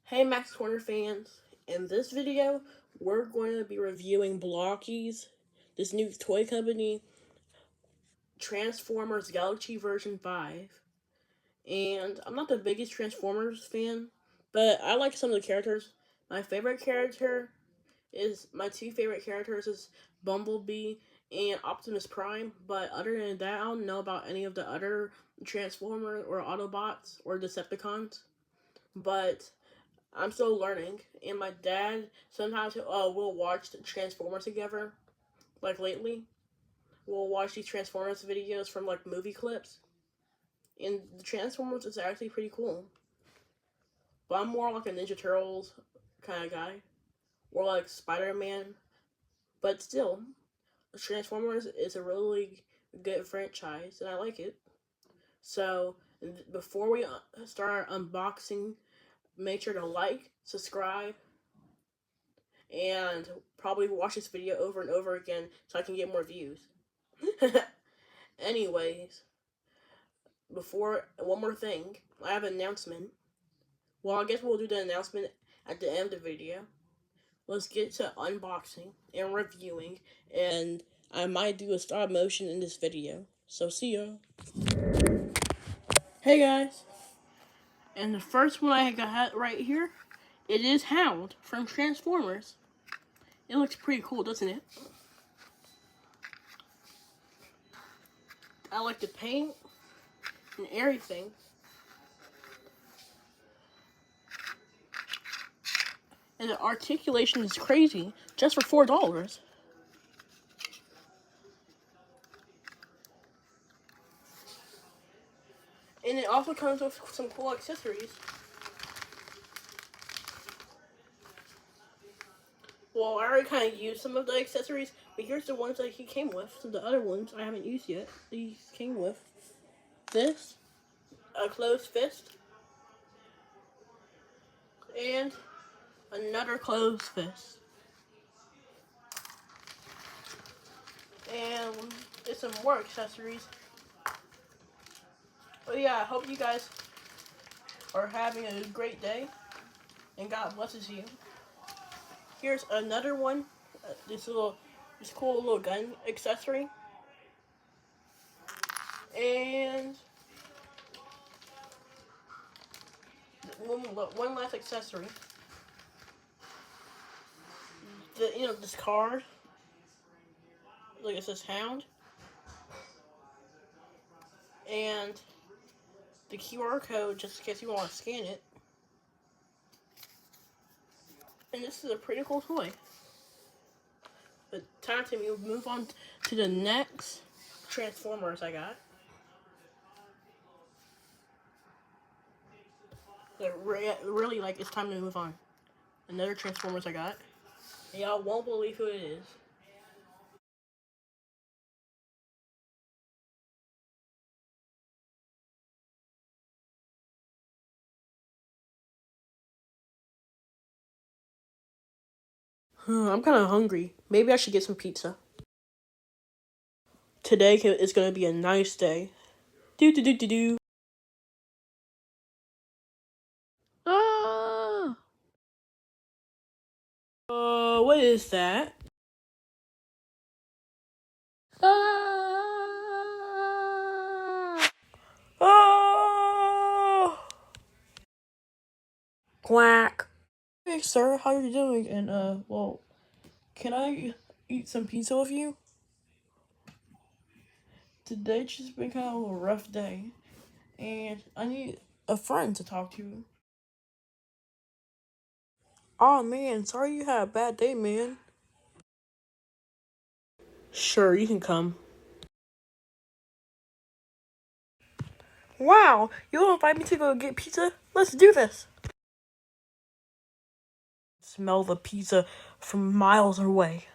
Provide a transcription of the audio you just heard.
Hey Max Corner fans, in this video we're going to be reviewing Blockees, this new toy company, Transformers Galaxy version 5. And I'm not the biggest Transformers fan, but I like some of the characters. My two favorite characters is Bumblebee and Optimus Prime, but other than that I don't know about any of the other Transformers or Autobots or Decepticons. But I'm still learning, and my dad sometimes will watch the Transformers together. Like lately, we'll watch these Transformers videos from like movie clips, and the Transformers is actually pretty cool. But I'm more like a Ninja Turtles kind of guy, or like Spider-Man. But still, Transformers is a really good franchise, and I like it. So before we start unboxing, make sure to like, subscribe, and probably watch this video over and over again so I can get more views. Anyways, one more thing, I have an announcement. Well, I guess we'll do the announcement at the end of the video. Let's get to unboxing and reviewing, and I might do a stop motion in this video. So see ya. Hey guys, and the first one I got right here, it is Hound from Transformers. It looks pretty cool, doesn't it? I like the paint and everything. And the articulation is crazy, just for $4. And it also comes with some cool accessories. Well, I already kind of used some of the accessories, but here's the ones that he came with. So the other ones I haven't used yet. He came with this, a closed fist, and another closed fist. And there's some more accessories. But yeah, I hope you guys are having a great day, and God blesses you. Here's another one, this cool little gun accessory. And one last accessory. This card. Like it says Hound. And the QR code, just in case you want to scan it. And this is a pretty cool toy. But time to move on to the next Transformers I got. Really, like, it's time to move on. Another Transformers I got. And y'all won't believe who it is. I'm kind of hungry. Maybe I should get some pizza. Today is going to be a nice day. Do. Ah! What is that? Ah! Oh! Quack. Hey, sir, how are you doing? And, well, can I eat some pizza with you? Today's just been kind of a rough day, and I need a friend to talk to. Oh man, sorry you had a bad day, man. Sure, you can come. Wow, you'll invite me to go get pizza? Let's do this. Smell the pizza from miles away.